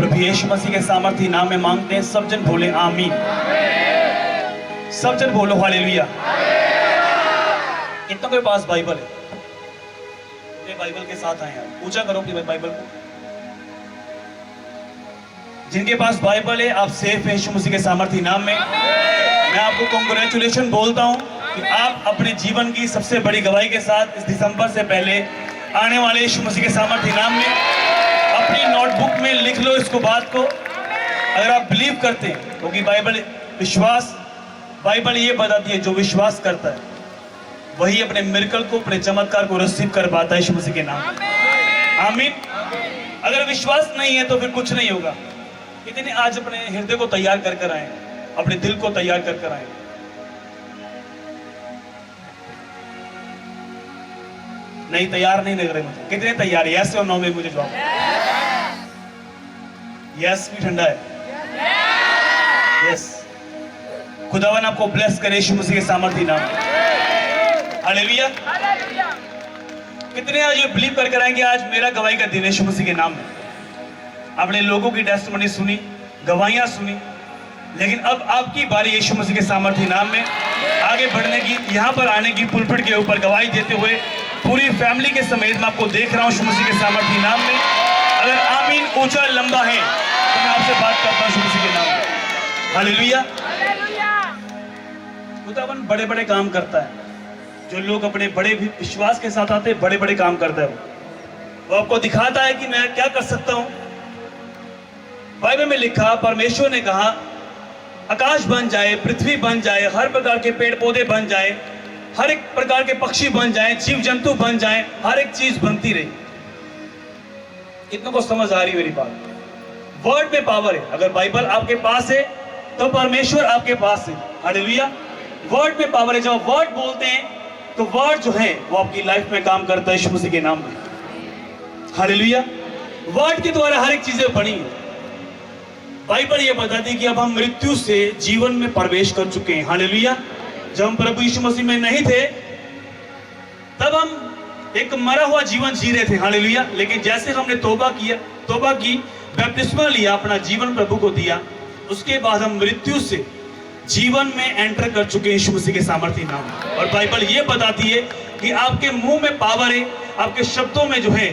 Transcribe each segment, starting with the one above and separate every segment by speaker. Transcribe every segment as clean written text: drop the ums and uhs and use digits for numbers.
Speaker 1: प्रभु यीशु मसीह के सामर्थ्य नाम में मांगते हैं। सब जन बोले आमीन। सब जन बोलो हालेलुया। कितनों के पास बाइबल है? ये बाइबल के साथ आए आप पूछा करो कि बाइबल को। जिनके पास बाइबल है आप सेफ हैं यीशु मसीह के सामर्थ्य नाम में। मैं आपको कांग्रेचुलेशन बोलता हूं कि आप अपने जीवन की सबसे बड़ी गवाही के साथ इस दिसंबर से पहले आने वाले यीशु मसीह के सामर्थ्य नाम में अपनी नोटबुक में लिख लो इसको बात को। अगर आप बिलीव करते हैं क्योंकि बाइबल ये बताती है जो विश्वास करता है वही अपने मिरेकल को, अपने चमत्कार को रिसीव कर पाता है यीशु मसीह के नाम में। आमीन। अगर विश्वास नहीं है तो फिर कुछ नहीं होगा। इतने आज अपने हृदय को तैयार कर कर आए, अपने दिल को तैयार कर कर आए। नहीं तैयार नहीं लग रहे मुझे। कितने तैयार है? यस और नो में मुझे जवाब। यस भी ठंडा है। यस। खुदावन आपको ब्लेस करे यीशु मसीह के सामर्थ्य नाम में। हालेलुया। कितने आज ये बिलीव कर कर आएंगे आज मेरा गवाही का दिन है यीशु मसीह के नाम में। आपने लोगों की टेस्टिमनी सुनी, गवाहियां सुनी, लेकिन अब आपकी बारी यीशु मसीह के सामर्थ्य नाम में आगे बढ़ने की, यहाँ पर आने की, पुलपिट के ऊपर गवाही देते हुए पूरी फैमिली के समेत मैं आपको देख रहा हूँ यीशु मसीह के सामर्थ्य नाम में। अगर आमीन ऊंचा लंबा है तो मैं आपसे बात करता हूँ यीशु मसीह के नाम में। हालेलुया। खुदावन बड़े बड़े काम करता है। जो लोग अपने बड़े विश्वास के साथ आते हैं बड़े बड़े काम करता है वो आपको दिखाता है कि मैं क्या कर सकता हूँ। बाइबल में लिखा, परमेश्वर ने कहा आकाश बन जाए, पृथ्वी बन जाए, हर प्रकार के पेड़ पौधे बन जाए, हर एक प्रकार के पक्षी बन जाए, जीव जंतु बन जाए, हर एक चीज बनती रही। इतनों को समझ आ रही मेरी बात? वर्ड में पावर है। अगर बाइबल आपके पास है तो परमेश्वर आपके पास है। हालेलुया। वर्ड में पावर है। जब वर्ड बोलते हैं तो वर्ड जो है वो आपकी लाइफ में काम करता है यीशु मसीह के नाम में। हालेलुया। वर्ड के द्वारा हर एक चीजें बनी है। बाइबल ये बताती है कि अब हम मृत्यु से जीवन में प्रवेश कर चुके हैं। हालेलुया। जब हम प्रभु यीशु मसीह में नहीं थे तब हम एक मरा हुआ जीवन जी रहे थे। हालेलुया। लेकिन जैसे हमने तौबा की, बपतिस्मा लिया, अपना जीवन प्रभु को दिया, उसके बाद हम मृत्यु से जीवन में एंटर कर चुके हैं यीशु मसीह के सामर्थ्य नाम में। और बाइबल ये बताती है कि आपके मुंह में पावर है, आपके शब्दों में जो है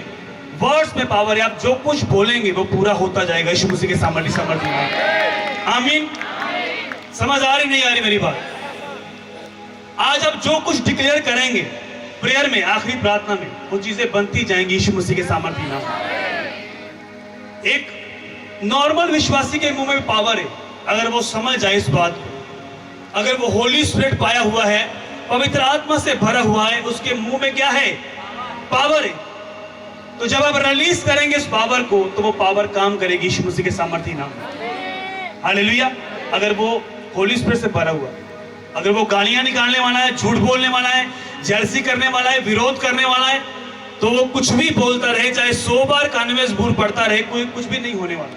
Speaker 1: वर्ड्स में पावर है। आप जो कुछ बोलेंगे वो पूरा होता जाएगा यीशु मसीह के सामर्थ्य नाम में। आमीन। समझ आ रही नहीं आ रही मेरी बात? आज आप जो कुछ डिक्लेयर करेंगे प्रेयर में, आखिरी प्रार्थना में, वो चीजें बनती जाएंगी यीशु मसीह के सामर्थ्य नाम में। एक नॉर्मल विश्वासी के मुंह में पावर है अगर वो समझ जाए इस बात को। अगर वो होली स्पिरिट पाया हुआ है, पवित्र आत्मा से भरा हुआ है, उसके मुंह में क्या है? पावर है। तो जब आप रिलीज करेंगे इस पावर को तो वो पावर काम करेगी यीशु मसीह के सामर्थ्य नाम में। हालेलुया। अगर वो होली स्पिरिट से भरा हुआ, अगर वो गालियां निकालने वाला है, झूठ बोलने वाला है, जेलसी करने वाला है, विरोध करने वाला है, तो वो कुछ भी बोलता रहे, चाहे 100 बार कानवेस भूर पढ़ता रहे, कोई कुछ भी नहीं होने वाला।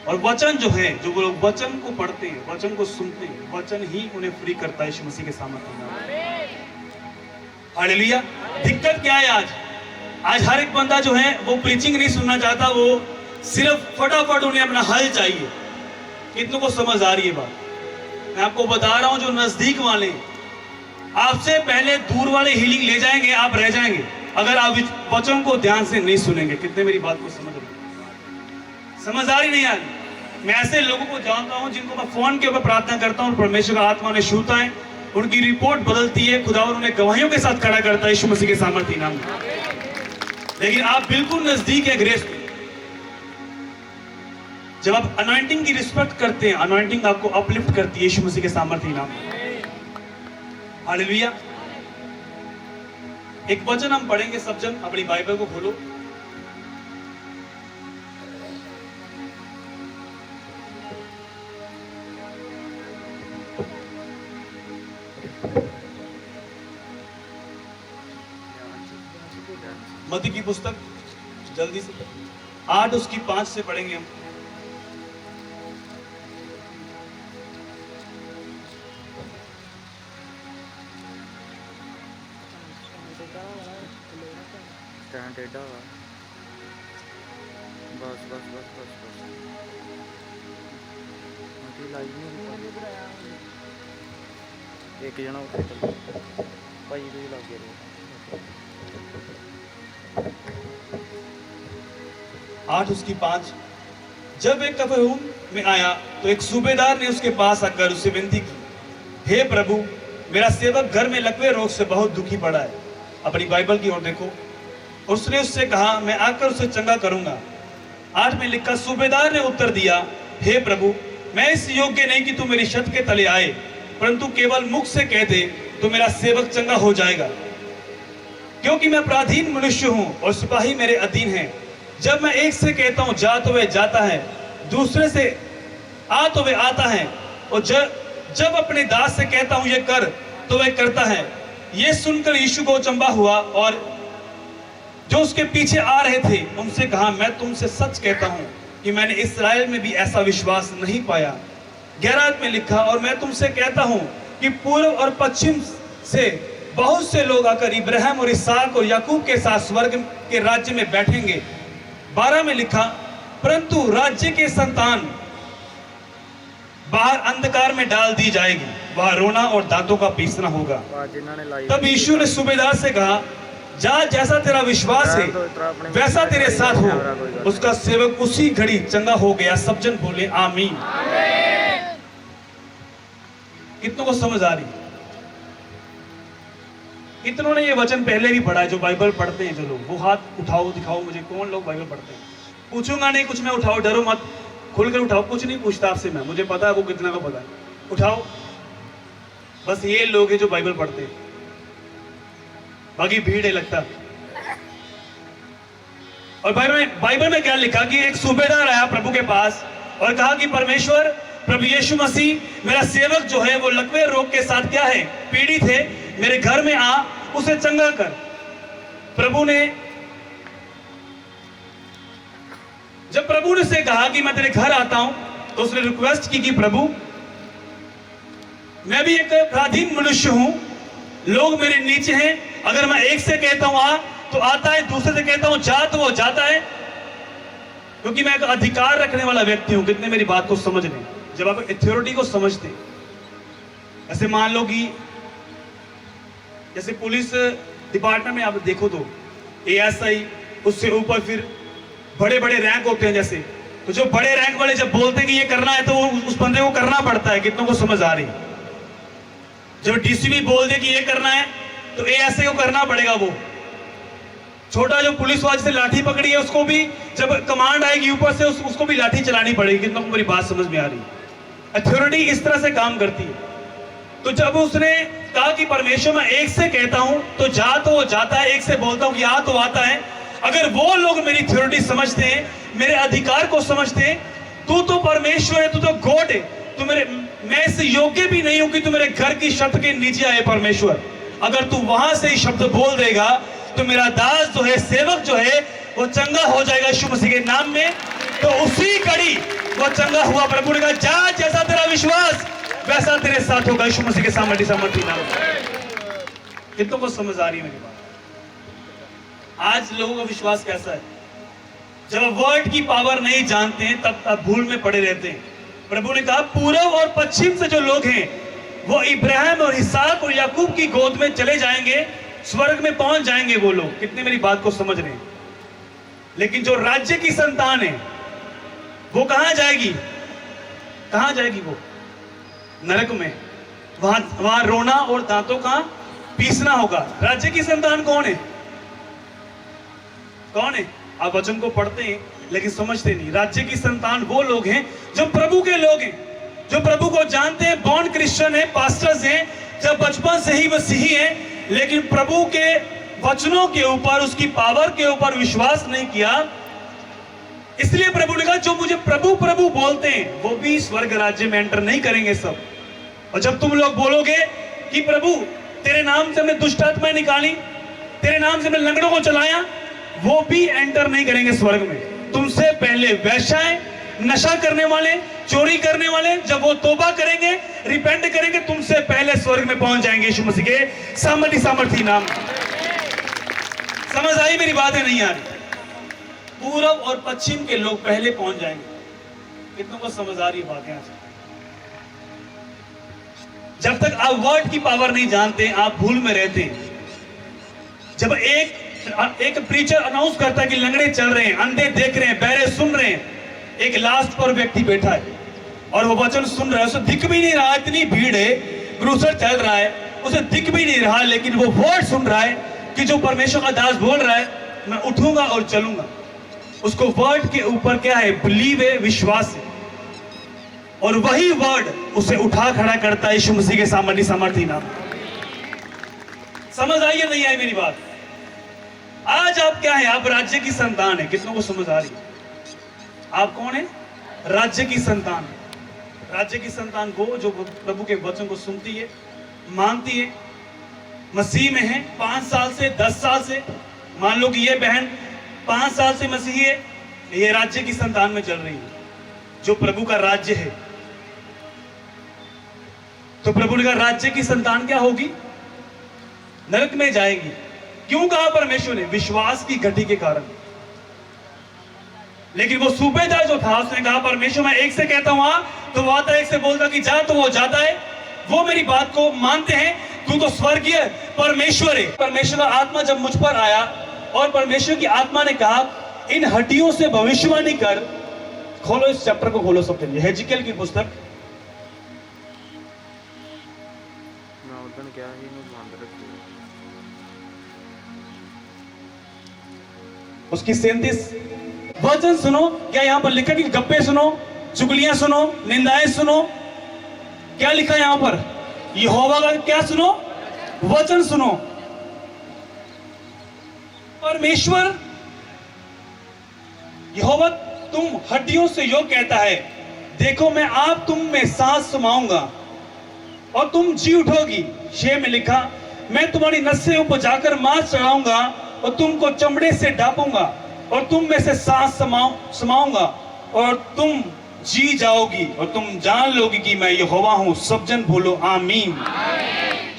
Speaker 1: और वचन जो है, जो वो लोग वचन को पढ़ते हैं, वचन को सुनते हैं, वचन ही उन्हें फ्री करता है यीशु मसीह के सामर्थ्य नाम में। हालेलुया। दिक्कत क्या है आज हर एक बंदा जो है वो प्रीचिंग नहीं सुनना चाहता, वो सिर्फ फटाफट उन्हें अपना हल चाहिए। कितनों को समझ आ रही है बात? मैं आपको बता रहा हूं, जो नजदीक वाले आपसे पहले दूर वाले हीलिंग ले जाएंगे, आप रह जाएंगे अगर आप वचन को ध्यान से नहीं सुनेंगे। कितने मेरी बात को समझ आ रही नहीं आ रही? मैं ऐसे लोगों को जानता हूं जिनको मैं फोन के ऊपर प्रार्थना करता हूं, परमेश्वर का आत्मा ने छूता है, उनकी रिपोर्ट बदलती है, खुदावन उन्हें गवाहियों के साथ खड़ा करता है यीशु मसीह के सामर्थ्य नाम में। लेकिन आप बिल्कुल नजदीक है ग्रेस में। जब आप अनॉइंटिंग की रिस्पेक्ट करते हैं, अनॉइंटिंग आपको अपलिफ्ट करती है यीशु मसीह के सामर्थ्य नाम में। हालेलुया। एक वचन हम पढ़ेंगे सब जन, अपनी बाइबल को खोलो। मत्ती की पुस्तक जल्दी से 8 उसकी 5 से पढ़ेंगे हम।
Speaker 2: बस बस बस बस बस अभी लाइव नहीं एक जना उठे चल भाई तो ही लग गया
Speaker 1: 8 उसकी 5। जब एक कफरनहूम में आया तो एक सूबेदार ने उसके पास आकर उससे विनती की, हे प्रभु, मेरा सेवक घर में लकवे रोग से बहुत दुखी पड़ा है। अपनी बाइबल की ओर देखो। उसने उससे कहा, मैं आकर उसे चंगा करूंगा। 8 में लिखा, सूबेदार ने उत्तर दिया, हे प्रभु, मैं इस योग्य नहीं कि तू मेरी छत के तले आए, परंतु केवल मुख से कह दे तो मेरा सेवक चंगा हो जाएगा। क्योंकि मैं पराधीन मनुष्य हूं और सिपाही मेरे अधीन हैं। जब मैं एक से कहता हूं जा तो वह जाता है, दूसरे से आ तो वह आता है, और जब अपने दास से कहता हूं ये कर तो वह करता है। यह सुनकर यीशु को अचंभा हुआ और जो उसके पीछे आ रहे थे उनसे कहा, मैं तुमसे सच कहता हूं कि मैंने इस्राएल में भी ऐसा विश्वास नहीं पाया। 11 में लिखा, और मैं तुमसे कहता हूं कि पूर्व और पश्चिम से बहुत से लोग आकर इब्राहिम और इसहाक और याकूब के साथ स्वर्ग के राज्य में बैठेंगे। 12 में लिखा, परंतु राज्य के संतान बाहर अंधकार में डाल दी जाएगी, वहां रोना और दांतों का पीसना होगा। तब यीशु ने सूबेदार से कहा, जा, जैसा तेरा विश्वास है वैसा तेरे साथ हो। उसका सेवक उसी घड़ी चंगा हो गया। सब जन बोले आमीन। कितनों को समझ आ रही? कितनों ने ये वचन पहले भी पढ़ा है? जो बाइबल पढ़ते हैं, जो लोग, वो हाथ उठाओ, दिखाओ मुझे कौन लोग बाइबल पढ़ते हैं। पूछूंगा नहीं कुछ, मैं उठाओ, डरो मत, खुलकर उठाओ, कुछ नहीं पूछता आपसे मैं, मुझे पता है वो कितना को पता है। उठाओ, बस ये लोग हैं जो बाइबल पढ़ते हैं, बाकी भीड़ है लगता। और बाइबल में क्या लिखा कि एक सूबेदार आया प्रभु के पास और कहा कि परमेश्वर, प्रभु यीशु मसीह, मेरा सेवक जो है वो लकवे रोग के साथ क्या है, पीड़ित है, मेरे घर में आ, उसे चंगा कर। जब प्रभु ने से कहा कि मैं तेरे घर आता हूं, तो उसने रिक्वेस्ट की कि प्रभु, मैं भी एक पराधीन मनुष्य हूं, लोग मेरे नीचे हैं, अगर मैं एक से कहता हूं आ तो आता है, दूसरे से कहता हूं जा तो वो जाता है, क्योंकि मैं एक अधिकार रखने वाला व्यक्ति हूं। कितने मेरी बात को समझ रहे? जब आप अथॉरिटी को समझते, ऐसे मान लो कि जैसे पुलिस डिपार्टमेंट में आप देखो तो एएसआई, उससे ऊपर फिर बड़े बड़े रैंक होते हैं जैसे, तो जो बड़े रैंक वाले जब बोलते हैं कि ये करना है तो उस बंदे को करना पड़ता है। कितनों को समझ आ रही? जब डीसीपी बोल दे कि ये करना है तो एएसआई को करना पड़ेगा। वो छोटा जो पुलिस वाले से लाठी पकड़ी है उसको भी जब कमांड आएगी ऊपर से उसको भी लाठी चलानी पड़ेगी। कितनों को मेरी बात समझ में आ रही? अथॉरिटी इस तरह से काम करती है। तो जब उसने कहा कि परमेश्वर, मैं एक से कहता हूं तो जा तो वो जाता है, एक से बोलता हूं कि आ तो आता है, अगर वो लोग मेरी अथॉरिटी समझते हैं, मेरे अधिकार को समझते हैं, तू तो परमेश्वर है, तू तो गॉड है, तू मैं इस योग्य भी नहीं हूं कि तू मेरे घर की छत के नीचे आए परमेश्वर, अगर तू वहां से ही शब्द बोल देगा तो मेरा दास जो है, सेवक जो है, वो चंगा हो जाएगा यीशु मसीह के नाम में। तो उसी घड़ी वो चंगा हुआ। प्रभु ने कहा, जा, जैसा तेरा विश्वास वैसा तेरे साथ होगा, यीशु मसीह के सामर्थ्य नाम। कितनों को समझ आ रही है मेरी बात? आज लोगों का विश्वास कैसा है? जब वर्ड की पावर नहीं जानते हैं तब भूल में पड़े रहते हैं। प्रभु ने कहा, पूर्व और पश्चिम से जो लोग हैं वो इब्राहिम और इसहाक और याकूब की गोद में चले जाएंगे, स्वर्ग में पहुंच जाएंगे वो लोग। कितने मेरी बात को समझ रहे हैं? लेकिन जो राज्य की संतान है वो कहां जाएगी? कहां जाएगी? वो नरक में। वहां रोना और दांतों का पीसना होगा। राज्य की संतान कौन है? कौन है? आप वचन को पढ़ते हैं लेकिन समझते नहीं। राज्य की संतान वो लोग हैं जो प्रभु के लोग हैं, जो प्रभु को जानते हैं, बॉर्न क्रिश्चियन है, पास्टर्स हैं, जब बचपन से ही मसीही हैं, लेकिन प्रभु के वचनों के ऊपर, उसकी पावर के ऊपर विश्वास नहीं किया। इसलिए प्रभु ने कहा, जो मुझे प्रभु प्रभु बोलते हैं वो भी स्वर्ग राज्य में एंटर नहीं करेंगे सब। और जब तुम लोग बोलोगे कि प्रभु, तेरे नाम से हमने दुष्ट आत्माएं निकाली, तेरे नाम से हमने लंगड़ों को चलाया, वो भी एंटर नहीं करेंगे स्वर्ग में। तुमसे पहले वैश्याएं, नशा करने वाले, चोरी करने वाले, जब वो तौबा करेंगे, रिपेंट करेंगे, तुमसे पहले स्वर्ग में पहुंच जाएंगे यीशु मसीह के सामर्थ्य नाम। समझ आई मेरी बात है? नहीं आ रही? पूरब और पश्चिम के लोग पहले पहुंच जाएंगे। कितनों को समझ आ रही है बात यहाँ से? जब तक आप वर्ड की पावर नहीं जानते, आप भूल में रहते हैं। जब एक प्रीचर अनाउंस करता है कि लंगड़े चल रहे हैं, अंधे देख रहे हैं, बहरे सुन रहे हैं, एक लास्ट पर व्यक्ति बैठा है और वो वचन सुन रहा है, उसे दिख भी नहीं रहा, इतनी भीड़ है, क्रूसर चल रहा है, उसे दिख भी नहीं रहा, लेकिन वो वर्ड सुन रहा है कि जो परमेश्वर का दास बोल रहा है, मैं उठूंगा और चलूंगा। उसको वर्ड के ऊपर क्या है? बिलीव है, विश्वास है। और वही वर्ड उसे उठा खड़ा करता है यीशु मसीह के सामर्थी नाम। समझ आई या नहीं आई मेरी बात? आज आप क्या है? आप राज्य की संतान है। कितनों को समझ आ रही है? आप कौन है? राज्य की संतान। राज्य की संतान वो जो प्रभु के वचन को सुनती है, मानती है, मसीह में है 5 साल से 10 साल से। मान लो कि ये बहन 5 साल से मसीही है, ये राज्य की संतान में चल रही है, जो प्रभु का राज्य है। तो प्रभु ने कहा राज्य की संतान क्या होगी? नरक में जाएगी। क्यों कहा परमेश्वर ने? विश्वास की घटी के कारण। लेकिन वो सूबेदार जो था, उसने कहा परमेश्वर मैं एक से कहता हूं आ, तो वो आता है, एक से बोलता कि जा, तो वो जाता है। वो मेरी बात को मानते हैं। तू तो स्वर्गीय परमेश्वर है। परमेश्वर का आत्मा जब मुझ पर आया और परमेश्वर की आत्मा ने कहा इन हड्डियों से भविष्यवाणी कर। खोलो इस चैप्टर को, खोलो सब जल्दी, हेजिकेल की पुस्तक।
Speaker 2: क्या ही मान रखी
Speaker 1: उसकी 37 वचन सुनो। क्या यहां पर लिखा कि गप्पे सुनो, चुगलियां सुनो, निंदाएं सुनो? क्या लिखा है यहां पर? यहोवा का क्या सुनो? वचन सुनो। परमेश्वर यहोवा तुम हड्डियों से यो कहता है, देखो मैं आप तुम में सांस समाऊंगा और तुम जी उठोगी। 6 में लिखा मैं तुम्हारी नसें ऊपर जाकर मांस चढ़ाऊंगा और तुमको चमड़े से ढांपूंगा और तुम में से सांस समाऊंगा और तुम जी जाओगी और तुम जान लोगी कि मैं यहोवा हूं। सब जन बोलो आमीन,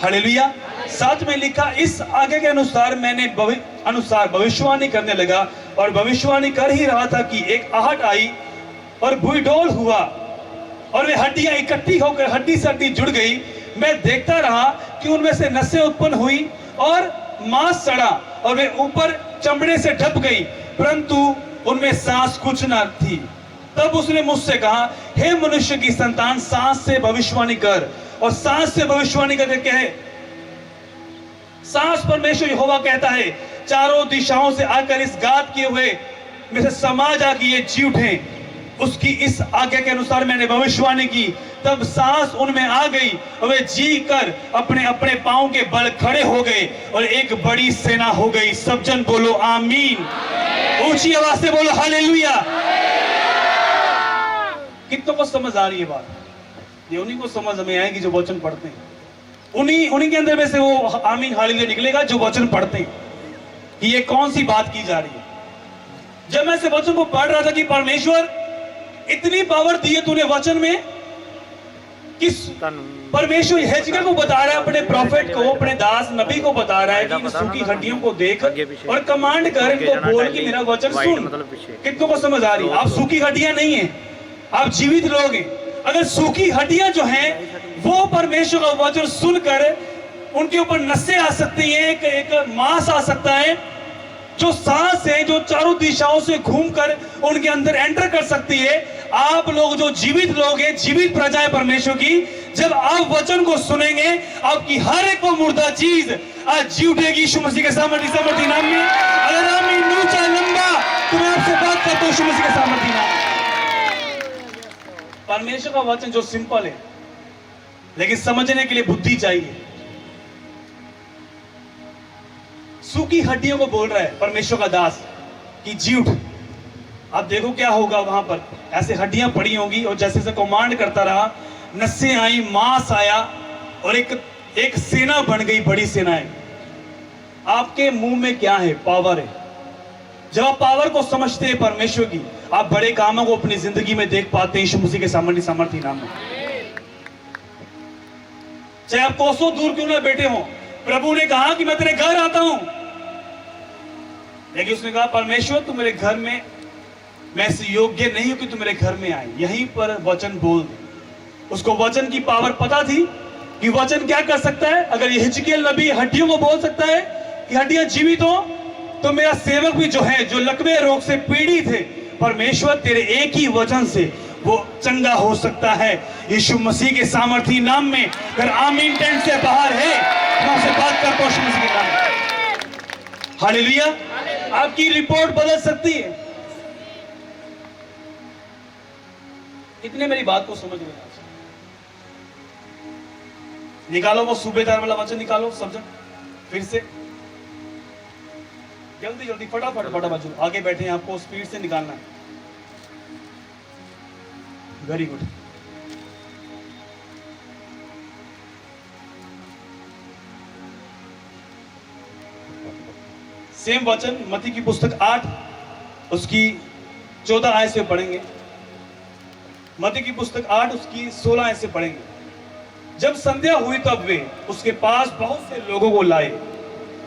Speaker 1: हालेलुया। 7 में लिखा इस आगे के अनुसार मैंने भविष्यवाणी करने लगा और भविष्यवाणी कर ही रहा था कि एक आहट आई और भूईडोल हुआ और वे हड्डियां इकट्ठी होकर हड्डी से हड्डी जुड़ गई। मैं देखता रहा कि उनमें से नसें उत्पन्न हुई और मांस चढ़ा और वे ऊपर चमड़े से ढप गई, परंतु उनमें सांस कुछ न थी। तब उसने मुझसे कहा, हे मनुष्य की संतान, सांस से भविष्यवाणी कर। और सांस से भविष्यवाणी करके कहे, सांस परमेश्वर यहोवा कहता है, चारों दिशाओं से आकर इस गात किए हुए में से समा जाकर ये जी उठे। उसकी इस आज्ञा के अनुसार मैंने भविष्यवाणी की। तब सांस उनमें आ गई और वे जी कर अपने अपने पांव के बल खड़े हो गए और एक बड़ी सेना हो गई। सब जन बोलो आमीन, ऊंची आवाज से बोलो हालेलुया। कितनों को समझ आ रही है बात? ये उन्हीं को समझ में आएगी जो वचन पढ़ते हैं। उन्हीं के अंदर में से वो आमीन हालेलुया निकलेगा जो वचन पढ़ते हैं कि ये कौन सी बात की जा रही है। जब मैं इस वचन को पढ़ रहा था कि परमेश्वर इतनी पावर दी है तूने वचन में, किस परमेश्वर हेजकिय्याह को बता रहा है, अपने प्रॉफिट को, अपने दास नबी को बता रहा है कि इन सूखी हड्डियों को देख और कमांड कर, इनको बोल कि मेरा वचन सुन। कितनों को समझ आ रही है? आप सूखी हड्डियां नहीं है, आप जीवित लोग हैं। अगर सूखी हड्डियां जो हैं वो परमेश्वर का वचन सुनकर उनके ऊपर नसें आ सकती हैं, एक मांस आ सकता है, जो सांस है जो चारों दिशाओं से घूमकर उनके अंदर एंटर कर सकती है। आप लोग जो जीवित लोग हैं, जीवित प्रजा है परमेश्वर की, जब आप वचन को सुनेंगे आपकी हर एक वो मुर्दा चीज आज जी उठेगी यीशु मसीह के सामर्थी नाम में। अगर आमीन ऊंचा लंबा तो मैं आपसे बात करता हूं यीशु मसीह के सामर्थी नाम में। परमेश्वर का वचन जो सिंपल है लेकिन समझने के लिए बुद्धि चाहिए। सूखी हड्डियों को बोल रहा है परमेश्वर का दास कि जी उठ। अब देखो क्या होगा वहां पर, ऐसे हड्डियां पड़ी होंगी और जैसे जैसे कमांड करता रहा, नसें आई, मांस आया और एक सेना बन गई, बड़ी सेना है। आपके मुंह में क्या है? पावर है। जब आप पावर को समझते हैं परमेश्वर की, आप बड़े कामों को अपनी जिंदगी में देख पाते हैं यीशु मसीह के सामर्थी नाम में। चाहे आप कोसों दूर क्यों ना बैठे हो, प्रभु ने कहा कि मैं तेरे घर आता हूं। लेकिन उसने कहा परमेश्वर तू मेरे घर में, मैं ऐसे योग्य नहीं हूं कि तू मेरे घर में आए, यहीं पर वचन बोल दे। उसको वचन की पावर पता थी कि वचन क्या कर सकता है। अगर ये हिजकिय्याह नबी हड्डियों को बोल सकता है कि हड्डियां जीवित हो, तो मेरा सेवक भी जो है, जो लकवे रोग से पीड़ित है, परमेश्वर तेरे एक ही वचन से वो चंगा हो सकता है। यीशु मसीह के सामर्थी नाम में। अगर आमीन टेंट से बाहर है, मैं उससे बात करता हूं यीशु मसीह के नाम में। हालेलुया। आपकी रिपोर्ट बदल सकती है। इतने मेरी बात को समझ में निकालो वो सूबेदार वाला वचन, निकालो सब्जेक्ट फिर से, जल्दी जल्दी फटाफट फटाफट। जो आगे बैठे हैं आपको स्पीड से निकालना है। Very good. सेम वचन मत्ती की पुस्तक 8 उसकी 14 आयत से पढ़ेंगे। मत्ती की पुस्तक 8 उसकी 16 आयत से पढ़ेंगे। जब संध्या हुई तब वे उसके पास बहुत से लोगों को लाए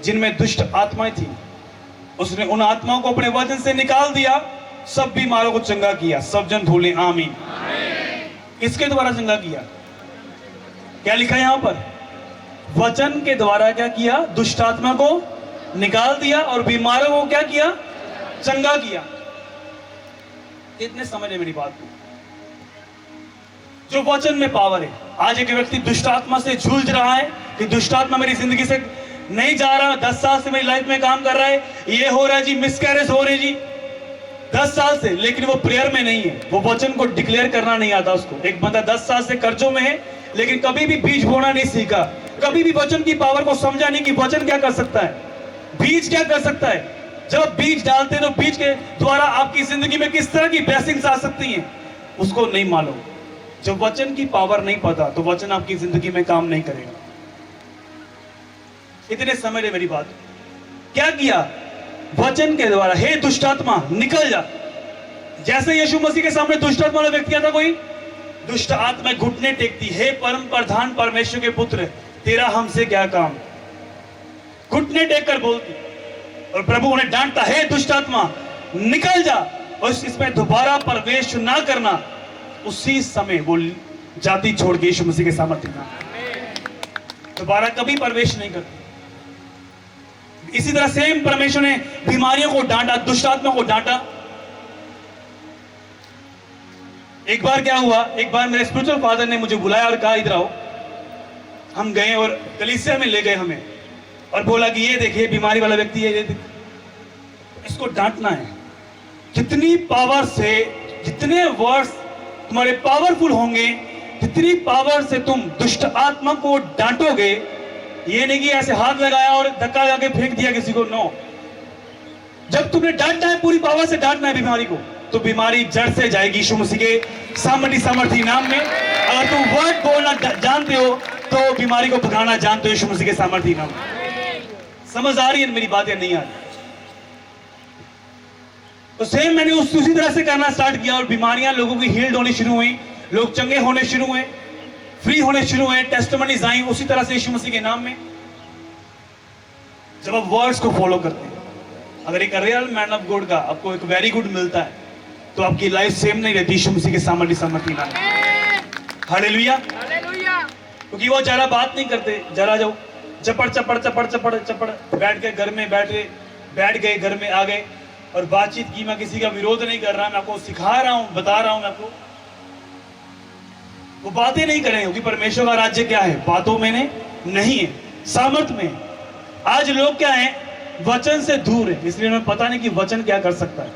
Speaker 1: जिनमें दुष्ट आत्माएं थी। उसने उन आत्माओं को अपने वचन से निकाल दिया, सब बीमारों को चंगा किया। सब जन बोले आमीन। इसके द्वारा चंगा किया। क्या लिखा है यहां पर? वचन के द्वारा क्या किया? दुष्ट आत्मा को निकाल दिया और बीमारों को क्या किया? चंगा किया। कितने समझ है मेरी बात को? जो वचन में पावर है। आज एक व्यक्ति दुष्ट आत्मा से जूझ रहा है कि दुष्ट आत्मा मेरी जिंदगी से नहीं जा रहा, 10 साल से मेरी लाइफ में काम कर रहा है, ये हो रहा है जी, मिसकैरेज हो रही जी 10 साल से, लेकिन वो प्रेयर में नहीं है, वो वचन को डिक्लेयर करना नहीं आता उसको। एक बंदा 10 साल से कर्जों में है, लेकिन कभी भी बीज बोना नहीं सीखा, कभी भी वचन की पावर को समझा नहीं कि वचन क्या कर सकता है, बीज क्या कर सकता है। जब बीज डालते हैं तो बीज के द्वारा आपकी जिंदगी में किस तरह की ब्लेसिंग्स आ सकती हैं, उसको नहीं मालूम। जब वचन की पावर नहीं पता तो वचन आपकी जिंदगी में काम नहीं करेगा। इतने समझ है मेरी बात। क्या किया? वचन के द्वारा, हे दुष्ट आत्मा निकल जा। जैसे यीशु मसीह के सामने दुष्ट आत्मा वाला व्यक्ति आता, कोई दुष्ट आत्मा घुटने टेकती, हे परम प्रधान परमेश्वर के पुत्र, तेरा हमसे क्या काम। घुटने टेक कर बोलती और प्रभु उन्हें डांटता, हे दुष्ट आत्मा निकल जा और इसमें दोबारा प्रवेश ना करना। उसी समय वो जाति छोड़ के यीशु मसीह के सामर्थ्य में दोबारा कभी प्रवेश नहीं करती। इसी तरह सेम परमेश्वर ने बीमारियों को डांटा, दुष्ट आत्मा को डांटा। एक बार क्या हुआ, एक बार मेरे स्पिरिचुअल फादर ने मुझे बुलाया और कहा इधर आओ। हम गए और कलीसिया में ले गए हमें और बोला कि ये देखिए बीमारी वाला व्यक्ति है, ये इसको डांटना है। जितनी पावर से, जितने वर्ड्स तुम्हारे पावरफुल होंगे, जितनी पावर से तुम दुष्ट आत्मा को डांटोगे, ये नहीं कि ऐसे हाथ लगाया और धक्का लगा के फेंक दिया किसी को। नो, जब तुमने डांटना है, पूरी पावर से डांटना है बीमारी को, तो बीमारी जड़ से जाएगी यीशु मसीह के सामर्थी नाम में। अगर तुम वर्ड बोलना जानते हो तो बीमारी को भगाना जानते हो यीशु मसीह के सामर्थी नाम में। समझ आ रही है मेरी बात या नहीं आ रही? तो सेम मैंने उसी तरह से करना स्टार्ट किया और बीमारियां लोगों की हील्ड होनी शुरू हुई, लोग चंगे होने शुरू हुए, फ्री होने शुरू हुए, टेस्टिमनीज आई उसी तरह से यीशु मसीह के नाम में। जब आप वर्ड्स को फॉलो करते हैं, अगर एक रियल मैन ऑफ गॉड का आपको एक वेरी गुड मिलता है तो आपकी लाइफ सेम नहीं रहती यीशु मसीह के सामर्थी नाम में। हालेलुया। क्योंकि वो जरा बात नहीं करते, जरा जो चपड़ चपड़ चपड़ चपड़ चपड़ बैठ के घर में बैठ गए, घर में आ गए और बातचीत की। मैं किसी का विरोध नहीं कर रहा, मैं आपको सिखा रहा हूं, बता रहा हूं मैं आपको। वो बातें नहीं करेंगे क्योंकि परमेश्वर का राज्य क्या है? बातों में नहीं है, सामर्थ में। आज लोग क्या है? वचन से दूर है, इसलिए उन्हें पता नहीं कि वचन क्या कर सकता है।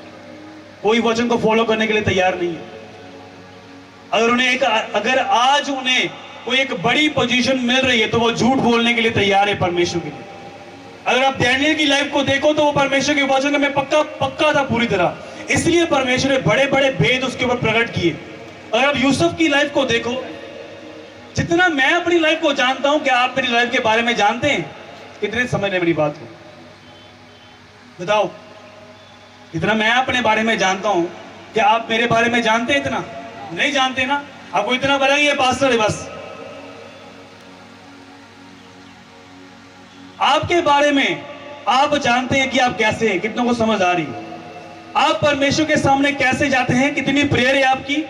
Speaker 1: कोई वचन को फॉलो करने के लिए तैयार नहीं है। अगर आज उन्हें कोई एक बड़ी पोजीशन मिल रही है तो वो झूठ बोलने के लिए तैयार है परमेश्वर के लिए। अगर आप डैनियल की लाइफ को देखो तो वो परमेश्वर के वचन में पक्का था पूरी तरह, इसलिए परमेश्वर ने बड़े बड़े भेद उसके ऊपर प्रकट किए। अगर आप यूसुफ की लाइफ को देखो, जितना मैं अपनी लाइफ को जानता हूं, क्या आप मेरी लाइफ के बारे में जानते हैं? कितने समझ रहे मेरी बात को? बताओ, इतना मैं अपने बारे में जानता हूं, क्या आप मेरे बारे में जानते हैं? इतना नहीं जानते ना। आपको इतना पता ही है पास्टर है बस। आपके बारे में आप जानते हैं कि आप कैसे हैं, कितनों को समझ आ रही है? आप परमेश्वर के सामने कैसे जाते हैं, कितनी प्रेयर है आपकी?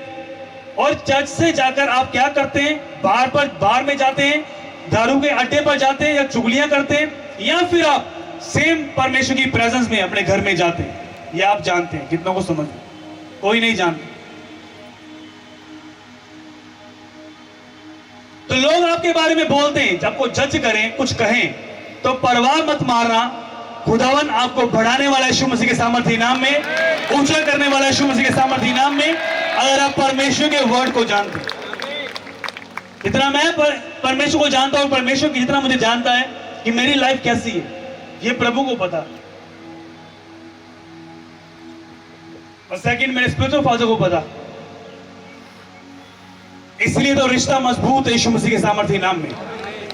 Speaker 1: और चर्च से जाकर आप क्या करते हैं? बार में जाते हैं, दारू के अड्डे पर जाते हैं, या चुगलियां करते हैं, या फिर आप सेम परमेश्वर की प्रेजेंस में अपने घर में जाते हैं? ये आप जानते हैं, कितनों को समझ? कोई नहीं जानता। तो लोग आपके बारे में बोलते हैं, जब आपको जज करें, कुछ कहें, तो परवाह मत मारना। खुदावन आपको बढ़ाने वाला यीशु मसीह के सामर्थी नाम में, ऊंचा करने वाला यीशु मसीह के सामर्थी नाम में, अगर आप परमेश्वर के वर्ड को जानते हैं। जितना मैं परमेश्वर को जानता हूं, परमेश्वर की जितना मुझे जानता है कि मेरी लाइफ कैसी है, ये प्रभु को पता। और सेकंड, मेरे स्पिरिचुअल फादर को पता। इसलिए तो रिश्ता मजबूत है यीशु मसीह के सामर्थी नाम में,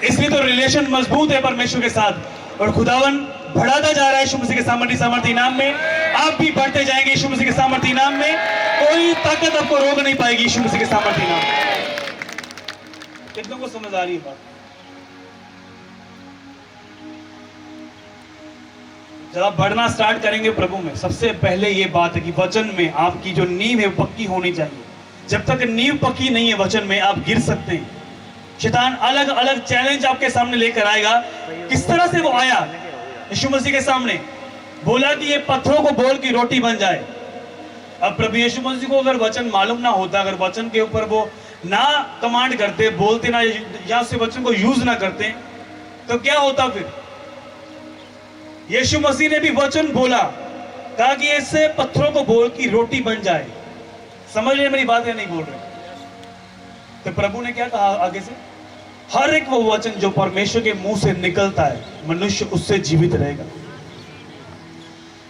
Speaker 1: इसलिए तो रिलेशन मजबूत है परमेश्वर के साथ। और खुदावन बढ़ाता जा रहा है यीशु मसीह के सामर्थी नाम में। आप भी बढ़ते जाएंगे यीशु मसीह के सामर्थी नाम में। कोई ताकत आपको रोक नहीं पाएगी यीशु मसीह के सामर्थी नाम में। कितनों को समझ आ रही है बात? जब आप बढ़ना स्टार्ट करेंगे प्रभु में, सबसे पहले ये बात है कि वचन में आपकी जो नींव है वो पक्की होनी चाहिए। जब तक नींव पक्की नहीं है वचन में, आप गिर सकते हैं। शैतान अलग अलग चैलेंज आपके सामने लेकर आएगा। किस तरह से वो आया? यीशु मसीह के सामने बोला कि ये पत्थरों को बोल की रोटी बन जाए। अब प्रभु यीशु मसीह को अगर वचन मालूम ना होता, अगर वचन के ऊपर वो ना कमांड करते, बोलते ना, या से वचन को यूज ना करते, तो क्या होता फिर? यीशु मसीह ने भी वचन बोला, कहा कि ऐसे पत्थरों को बोल की रोटी बन जाए। समझ रहे मेरी बात या नहीं बोल रहे? तो प्रभु ने क्या कहा आगे से? हर एक वो वचन जो परमेश्वर के मुंह से निकलता है, मनुष्य उससे जीवित रहेगा।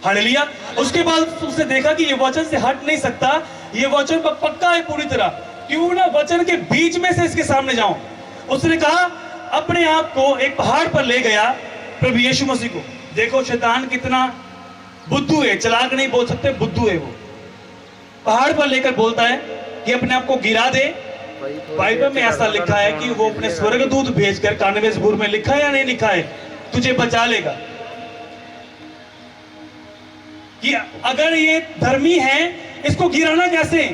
Speaker 1: हालेलुया। उसके बाद उसने देखा कि ये वचन से हट नहीं सकता, ये वचन पर पक्का है पूरी तरह। क्यों ना वचन के बीच में से इसके सामने जाऊं। उसने कहा, अपने आप को एक पहाड़ पर ले गया प्रभु यीशु मसीह को। देखो शैतान कितना बुद्धू है, चलाक नहीं बोल सकते, बुद्धू है वो। पहाड़ पर लेकर बोलता है कि अपने आप को गिरा दे। बाइबल में ऐसा लिखा है कि वो अपने स्वर्गदूत भेजकर, कानवे ज़बूर में लिखा है या नहीं लिखा है, तुझे बचा लेगा। कि अगर ये धर्मी है, इसको गिराना कैसे?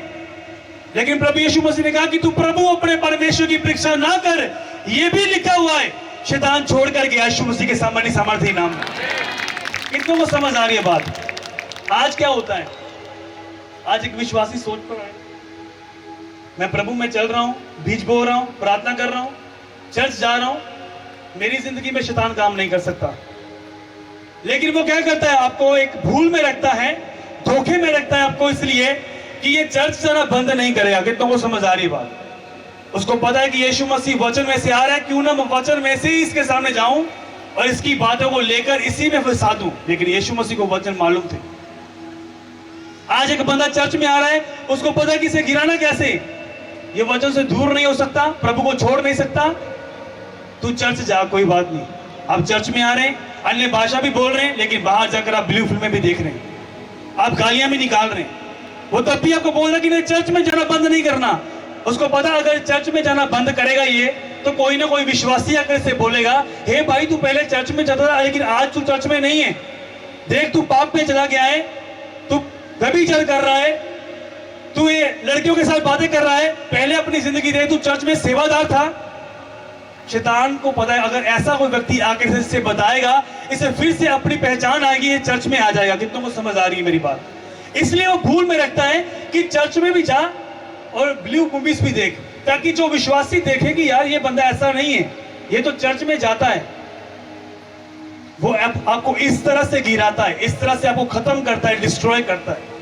Speaker 1: लेकिन प्रभु यीशु मसीह ने कहा कि तू प्रभु अपने परमेश्वर की परीक्षा ना कर, ये भी लिखा हुआ है। शैतान छोड़कर गया यीशु मसीह के सामर्थी नाम में। कितनों को समझ आ रही है बात? आज क्या होता है? आज एक विश्वासी सोच पर है, मैं प्रभु में चल रहा हूं, बीज बो रहा हूं, प्रार्थना कर रहा हूं, चर्च जा रहा हूं, मेरी जिंदगी में शैतान काम नहीं कर सकता। लेकिन वो क्या करता है? आपको एक भूल में रखता है, धोखे में रखता है आपको, इसलिए कि ये चर्च जरा बंद नहीं करेगा। कितनों को समझ आ रही है बात? उसको पता है कि यीशु मसीह वचन में से आ रहा है, क्यों ना मैं वचन में से ही इसके सामने जाऊं और इसकी बातों को लेकर इसी में फंसा दूं। लेकिन यीशु मसीह को वचन मालूम थे। आज एक बंदा चर्च में आ रहा है, उसको पता है कि इसे गिराना कैसे। ये वचन से दूर नहीं हो सकता, प्रभु को छोड़ नहीं सकता। तू चर्च जा, कोई बात नहीं। आप चर्च में आ रहे हैं, अन्य भाषा भी बोल रहे हैं, लेकिन बाहर जाकर आप ब्लू फिल्में भी देख रहे हैं, आप गालियां भी निकाल रहे हैं। वो तब भी आपको बोल रहा है कि नहीं, चर्च में जाना बंद नहीं करना। उसको पता अगर चर्च में जाना बंद करेगा ये, तो कोई ना कोई विश्वासी आकर से बोलेगा, हे भाई तू पहले चर्च में जाता था, लेकिन आज तू चर्च में नहीं है। देख तू पाप में चला गया है, तू व्यभिचार कर रहा है, तू ये लड़कियों के साथ बातें कर रहा है। पहले अपनी जिंदगी दे, तू चर्च में सेवादार था। शैतान को पता है अगर ऐसा कोई व्यक्ति आकर से बताएगा, इसे फिर से अपनी पहचान आएगी, ये चर्च में आ जाएगा। कितनों को समझ आ रही है मेरी बात? इसलिए वो भूल में रखता है कि चर्च में भी जा और ब्लू मूवीज भी देख, ताकि जो विश्वासी देखे कि यार ये बंदा ऐसा नहीं है, ये तो चर्च में जाता है। वो आपको इस तरह से गिराता है, इस तरह से आपको खत्म करता है, डिस्ट्रॉय करता है।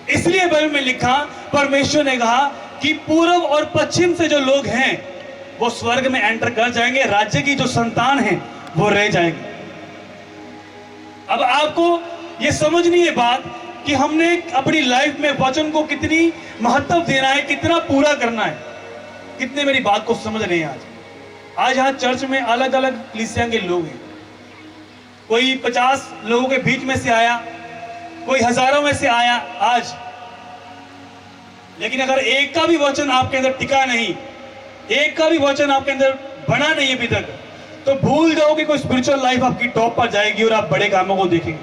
Speaker 1: इसलिए बाइबल में लिखा, परमेश्वर ने कहा कि पूर्व और पश्चिम से जो लोग हैं वो स्वर्ग में एंटर कर जाएंगे, राज्य की जो संतान है वो रह जाएंगे। अब आपको ये समझनी है बात कि हमने अपनी लाइफ में वचन को कितनी महत्व देना है, कितना पूरा करना है। कितने मेरी बात को समझ रहे हैं? आज यहाँ चर्च में अलग अलग कलीसिया के लोग हैं। कोई 50 लोगों के बीच में से आया, कोई हजारों में से आया आज, लेकिन अगर एक का भी वचन आपके अंदर टिका नहीं, एक का भी वचन आपके अंदर बना नहीं अभी तक, तो भूल जाओ कि कोई स्पिरिचुअल लाइफ आपकी टॉप पर जाएगी और आप बड़े कामों को देखेंगे।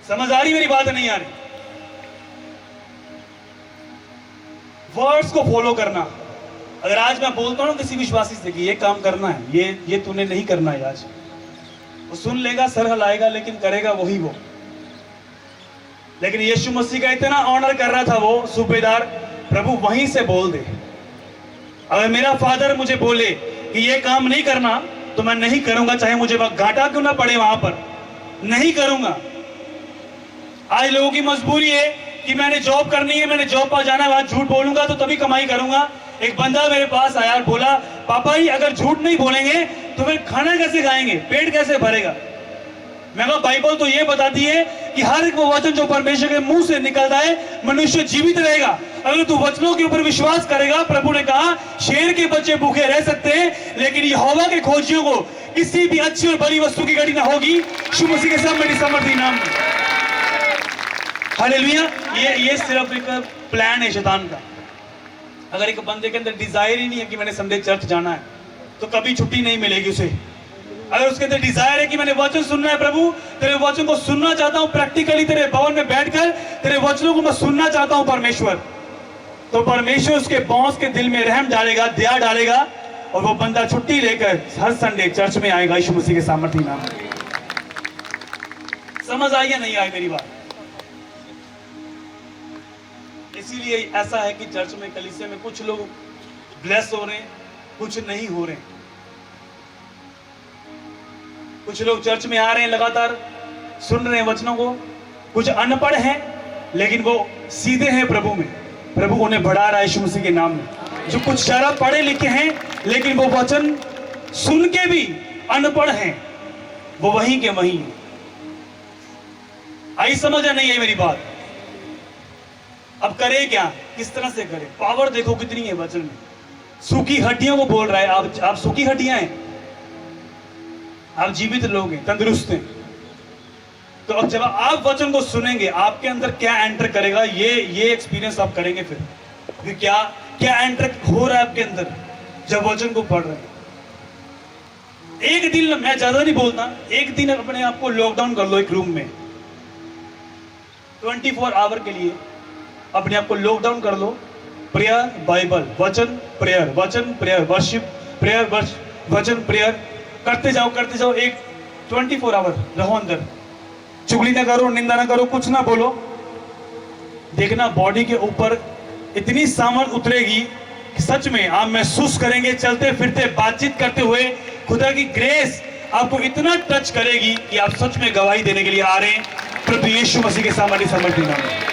Speaker 1: समझ आ रही मेरी बात? नहीं आ रही? वर्ड्स को फॉलो करना। अगर आज मैं बोलता हूं किसी विश्वासी से कि ये काम करना है, ये तूने नहीं करना है आज, वो सुन लेगा, सर हिलाएगा, लेकिन करेगा वही वो। लेकिन यीशु मसीह का इतना ऑनर कर रहा था वो सूबेदार, प्रभु वहीं से बोल दे। अगर मेरा फादर मुझे बोले कि ये काम नहीं करना तो मैं नहीं करूंगा, चाहे मुझे घाटा क्यों ना पड़े, वहां पर नहीं करूंगा। आज लोगों की मजबूरी है कि मैंने जॉब करनी है, मैंने जॉब पर जाना है, वहां झूठ बोलूंगा तो तभी कमाई करूंगा। एक बंदा मेरे पास आया और बोला, पापा जी अगर झूठ नहीं बोलेंगे तो फिर खाना कैसे खाएंगे, पेट कैसे भरेगा? मैं कहा बाइबल तो ये बताती है कि हर एक वो वचन जो परमेश्वर के मुंह से निकलता है मनुष्य जीवित रहेगा। अगर तू वचनों के ऊपर विश्वास करेगा, प्रभु ने कहा शेर के बच्चे भूखे रह सकते हैं लेकिन यहोवा के खोजियों को किसी भी अच्छी और बड़ी वस्तु की घटी ना होगी। यीशु मसीह के साथ मेरी समर्थी नाम में हालेलुया। ये सिर्फ एक प्लान है शैतान का। अगर एक बंदे के अंदर डिजायर ही नहीं है कि मैंने संडे चर्च जाना है तो कभी छुट्टी नहीं मिलेगी उसे। अगर उसके अंदर डिजायर है कि मैंने वचन सुनना है, प्रभु तेरे वचन को सुनना चाहता हूं, प्रैक्टिकली तेरे भवन में बैठकर तेरे वचनों को मैं सुनना चाहता हूं परमेश्वर, तो परमेश्वर उसके बॉस के दिल में रहम डालेगा, दया डालेगा और वो बंदा छुट्टी लेकर हर संडे चर्च में आएगा। यीशु मसीह के सामर्थ्य नाम में। समझ आई या नहीं आई मेरी बात? इसीलिए ऐसा है कि चर्च में, कलीसिया में कुछ लोग ब्लेस हो रहे हैं, कुछ नहीं हो रहे हैं। कुछ लोग चर्च में आ रहे हैं, लगातार सुन रहे हैं वचनों को, कुछ अनपढ़ हैं लेकिन वो सीधे हैं प्रभु में, प्रभु उन्हें बढ़ा रहा है यीशु मसीह के नाम में। जो कुछ सारा पढ़े लिखे हैं लेकिन वो वचन सुन के भी अनपढ़ हैं, वो वहीं के वहीं हैं। आई समझ या नहीं है मेरी बात? अब करे क्या, किस तरह से करे? पावर देखो कितनी है वचन में। सूखी हड्डियों को बोल रहा है, आप सूखी हड्डियां हैं, आप जीवित लोग हैं, तंदुरुस्त हैं। तो अब जब आप वचन को सुनेंगे आपके अंदर क्या एंटर करेगा, ये एक्सपीरियंस आप करेंगे। फिर क्या एंटर हो रहा है आपके अंदर जब वचन को पढ़ रहे हैं। एक दिन, मैं ज्यादा नहीं बोलता, एक दिन अपने आप को लॉकडाउन कर लो एक रूम में, 24 आवर के लिए अपने आप को लॉकडाउन कर लो। प्रेयर, बाइबल, वचन, प्रेयर, वचन, प्रेयर, वर्शिप, प्रेयर, वचन, प्रेयर करते जाओ। एक 24 आवर रहो अंदर। चुगली ना करो, निंदा ना करो, कुछ ना बोलो। देखना बॉडी के ऊपर इतनी सामर्थ उतरेगी कि सच में आप महसूस करेंगे, चलते फिरते बातचीत करते हुए खुदा की ग्रेस आपको इतना टच करेगी कि आप सच में गवाही देने के लिए आ रहे हैं प्रभु यीशु मसीह के सामने समर्पित नाम।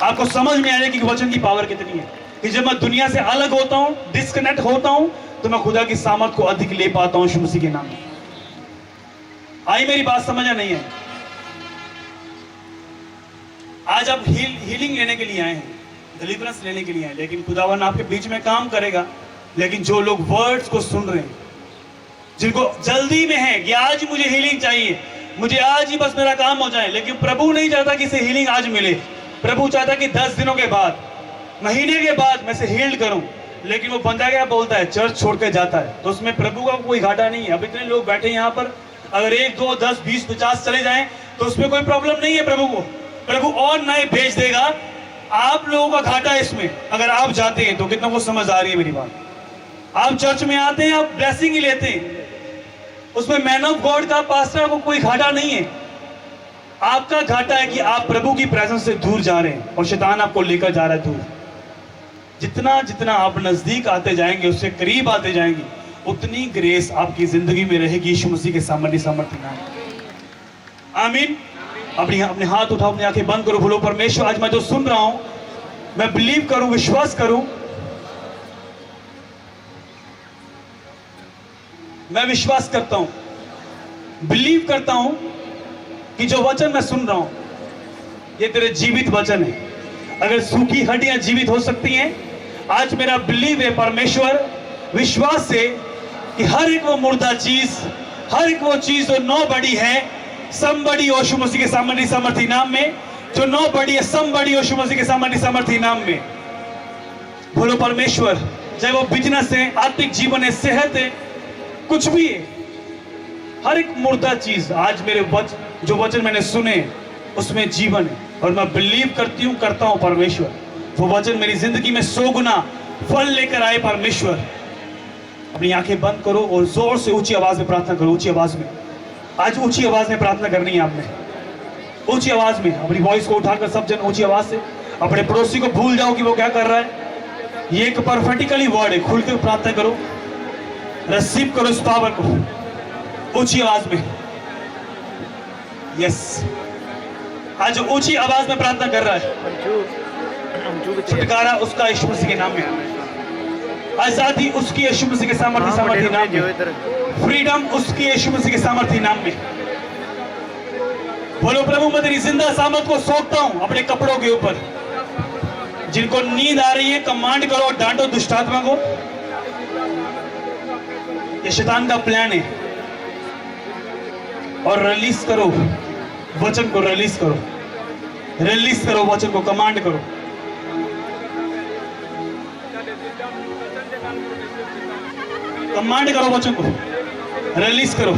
Speaker 1: आपको समझ में आएगा कि वचन की पावर कितनी है कि जब मैं दुनिया से अलग होता हूं, डिस्कनेक्ट होता हूं, तो मैं खुदा की सामर्थ को अधिक ले पाता हूं यीशु मसीह के नाम में। आई मेरी बात समझ नहीं है? आज आप हीलिंग लेने के लिए आए हैं, डिलीवरेंस लेने के लिए आए, लेकिन खुदावन आपके बीच में काम करेगा। लेकिन जो लोग वर्ड्स को सुन रहे हैं, जिनको जल्दी में है कि आज मुझे हीलिंग चाहिए, मुझे आज ही बस मेरा काम हो जाए, लेकिन प्रभु नहीं चाहता कि इसे हीलिंग आज मिले। प्रभु चाहता कि 10 दिनों के बाद, महीने के बाद मैं इसे हील्ड करूं। लेकिन वो बंदा क्या बोलता है, चर्च छोड़ के जाता है, तो उसमें प्रभु का कोई घाटा नहीं है। अब इतने लोग बैठे यहाँ पर, अगर 1, 2, 10, 20, 50 चले जाएं तो उसमें कोई प्रॉब्लम नहीं है। प्रभु को, प्रभु और नए भेज देगा। आप लोगों का घाटा है इसमें। अगर आप जाते हैं तो कितना को समझ आ रही है मेरी बात? आप चर्च में आते हैं, आप ब्लेसिंग ही लेते हैं, उसमें मैन ऑफ गॉड का, पास्टर को कोई घाटा नहीं है। आपका घाटा है कि आप प्रभु की प्रेजेंस से दूर जा रहे हैं और शैतान आपको लेकर जा रहा है दूर। जितना जितना आप नजदीक आते जाएंगे, उससे करीब आते जाएंगे, उतनी ग्रेस आपकी जिंदगी में रहेगी यीशु मसीह के सामर्थ्य नाम। आमीन। अपने हाथ उठाओ, अपनी आंखें बंद करो, बोलो परमेश्वर आज मैं जो सुन रहा हूं मैं बिलीव करूं, विश्वास करूं, मैं विश्वास करता हूं, बिलीव करता हूं कि जो वचन मैं सुन रहा हूं ये तेरे जीवित वचन है। अगर सूखी हड्डियां जीवित हो सकती हैं, आज मेरा बिलीव है परमेश्वर, विश्वास से कि हर एक वो मुर्दा चीज, हर एक वो चीज जो नो बड़ी है, समबड़ी यीशु मसीह के सामर्थी नाम में, जो नो बड़ी है, समबड़ी यीशु मसीह के सामर्थी नाम में। बोलो परमेश्वर, चाहे वो बिजनेस है, आत्मिक जीवन है, सेहत है, कुछ भी है, हर एक मुर्दा चीज आज मेरे जो वचन मैंने सुने उसमें जीवन है, और मैं बिलीव करता हूं परमेश्वर वो वचन मेरी जिंदगी में 100 गुना फल लेकर आए। परमेश्वर, अपनी आंखें बंद करो और जोर से ऊंची आवाज में प्रार्थना करो। ऊंची आवाज में, आज ऊंची आवाज में प्रार्थना करनी है आपने। ऊंची आवाज में अपनी वॉइस को उठाकर सब जन ऊंची आवाज से अपने पड़ोसी को भूल जाओ कि वो क्या कर रहा है। ये एक परफेक्टिकली वर्ड है, खुल कर प्रार्थना करो, रिसीव करो इस पावर को ऊंची आवाज में। यस, आज ऊंची आवाज में प्रार्थना कर रहा है। छुटकारा उसका यीशु मसीह के नाम में, आजादी उसकी यीशु मसीह के सामर्थी नाम में, फ्रीडम उसकी यीशु मसीह के सामर्थी नाम में। बोलो प्रभु, मैं तेरी जिंदा सामर्थ को सौंपता हूं अपने कपड़ों के ऊपर। जिनको नींद आ रही है कमांड करो, डांटो दुष्टात्मा को। ये शैतान का प्लान है, और रिलीज करो वचन को, रिलीज करो वचन को, कमांड करो। कमांड करो वचन को, रिलीज करो।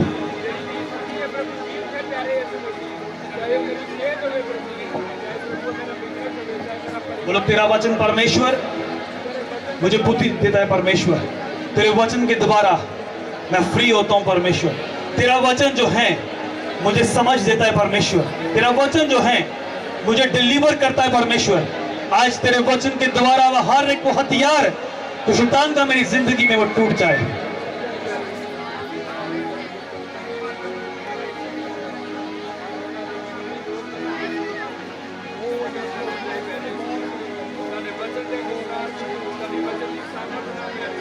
Speaker 1: बोलो, तेरा वचन परमेश्वर मुझे बुद्धि देता है। परमेश्वर, तेरे वचन के द्वारा मैं फ्री होता हूं। परमेश्वर, तेरा वचन जो है मुझे समझ देता है। परमेश्वर, तेरा वचन जो है मुझे डिलीवर करता है। परमेश्वर, आज तेरे वचन के द्वारा वह हर एक वो हथियार तो शैतान का मेरी जिंदगी में वो टूट जाए।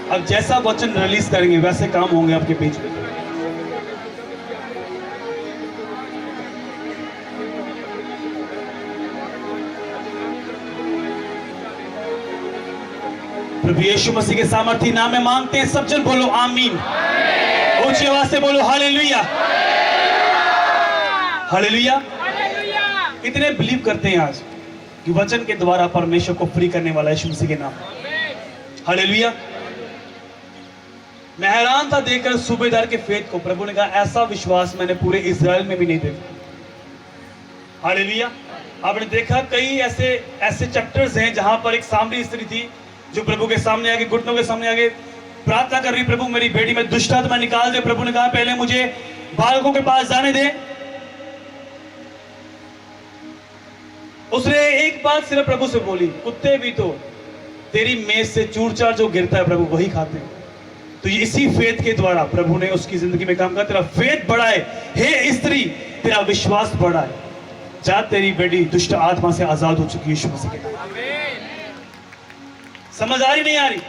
Speaker 1: अब जैसा वचन रिलीज करेंगे वैसे काम होंगे आपके बीच में। प्रभु यीशु मसीह के सामर्थी नाम में मांगते हैं। सब जन बोलो आमीन। ऊंची आवाज से बोलो हालेलुया, हालेलुया। कितने बिलीव करते हैं आज कि वचन के द्वारा परमेश्वर को फ्री करने वाला यीशु मसीह के नाम। हालेलुया। मैं हैरान था देखकर सूबेदार के फेथ को। प्रभु ने कहा ऐसा विश्वास मैंने पूरे इजराइल में भी नहीं देखा। हालेलुया। आपने देखा कई ऐसे चैप्टर्स हैं जहां पर एक सामरी स्त्री थी जो प्रभु के सामने आके, घुटनों के सामने आके प्रार्थना कर रही, प्रभु मेरी बेटी में दुष्ट आत्मा निकाल दे। प्रभु ने कहा पहले मुझे बालकों के पास जाने दे। उसने एक बात सिर्फ प्रभु से बोली, कुत्ते भी तो तेरी मेज से चूर चार जो गिरता है प्रभु वही खाते हैं। तो इसी फेथ के द्वारा प्रभु ने उसकी जिंदगी में काम किया। तेरा फेथ बढ़ा है हे स्त्री, तेरा विश्वास बढ़ा है। जा, तेरी बेटी दुष्ट आत्मा से आजाद हो चुकी है यीशु मसीह के नाम। समझ आ रही नहीं आ रही?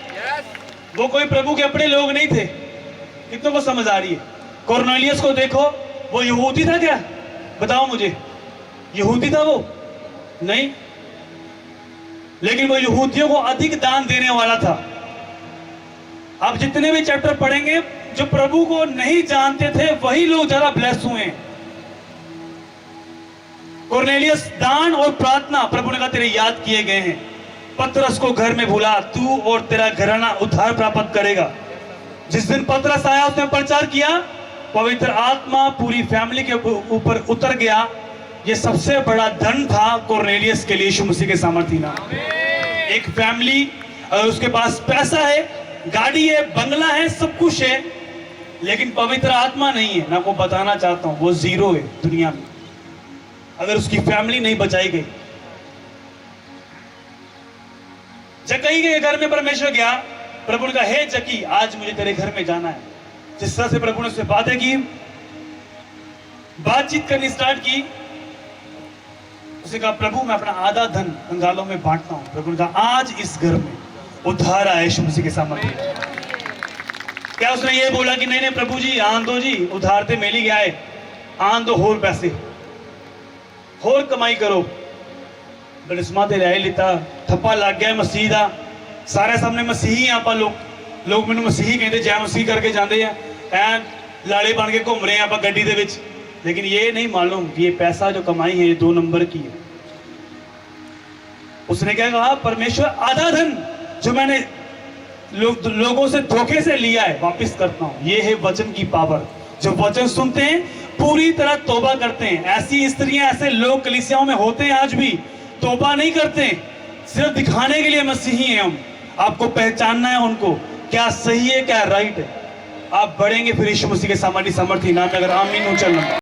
Speaker 1: वो कोई प्रभु के अपने लोग नहीं थे। कितनों को समझ आ रही है? कॉर्नेलियस को देखो, वो यहूदी था क्या? बताओ मुझे, यहूदी था वो? नहीं, लेकिन वो यहूदियों को अधिक दान देने वाला था। आप जितने भी चैप्टर पढ़ेंगे, जो प्रभु को नहीं जानते थे वही लोग ज्यादा ब्लेस हुए हैं। कॉर्नेलियस दान और प्रार्थना, प्रभु ने कहा तेरे याद किए गए हैं। पतरस को घर में बुला, तू और तेरा घराना उद्धार प्राप्त करेगा। जिस दिन पतरस आया उसने प्रचार किया, पवित्र आत्मा पूरी फैमिली के ऊपर उतर गया। ये सबसे बड़ा धन था कॉर्नेलियस के लिए यीशु मसीह के सामर्थी नाम। एक फैमिली, अगर उसके पास पैसा है, गाड़ी है, बंगला है, सब कुछ है, लेकिन पवित्र आत्मा नहीं है, मैं आपको बताना चाहता हूं वो जीरो है दुनिया में, अगर उसकी फैमिली नहीं बचाई गई। जक्कई के घर में परमेश्वर गया, प्रभु ने कहा हे जक्की, आज मुझे तेरे घर में जाना है। जिस तरह से प्रभु ने उससे बातें की, बातचीत करनी स्टार्ट की, उसने कहा प्रभु मैं अपना आधा धन कंगालों में बांटता हूं। प्रभु ने कहा आज इस घर में उद्धार आया यीशु मसीह के सामर्थ्य। क्या उसने ये बोला कि नहीं नहीं प्रभु जी आन दो जी, उधार ते मिल ही गया है, आन दो होर पैसे, होर कमाई करो। बलिस्मा ते रह लिता, ठप्पा लग गया मसीह का। सारे सामने मसीही आप लोग मैंने मसीही कहते, जय मसीह करके जाते हैं, ऐन लाड़े बन के घूम रहे हैं आप गड्डी दे विच, लेकिन ये नहीं मालूम कि ये पैसा जो कमाई है ये 2 नंबर की है। उसने क्या कहा, परमेश्वर आधा धन जो मैंने लोगों से धोखे से लिया है वापस करता हूं। ये है वचन की पावर। जो वचन सुनते हैं पूरी तरह तौबा करते हैं। ऐसी स्त्रियां, ऐसे लोग कलीसियाओं में होते हैं आज भी, तौबा नहीं करते, सिर्फ दिखाने के लिए मसीही हैं हम। आपको पहचानना है उनको, क्या सही है क्या राइट है। आप बढ़ेंगे फिर यीशु मसीह के सामर्थी नाम में, अगर आमीन हो चलना।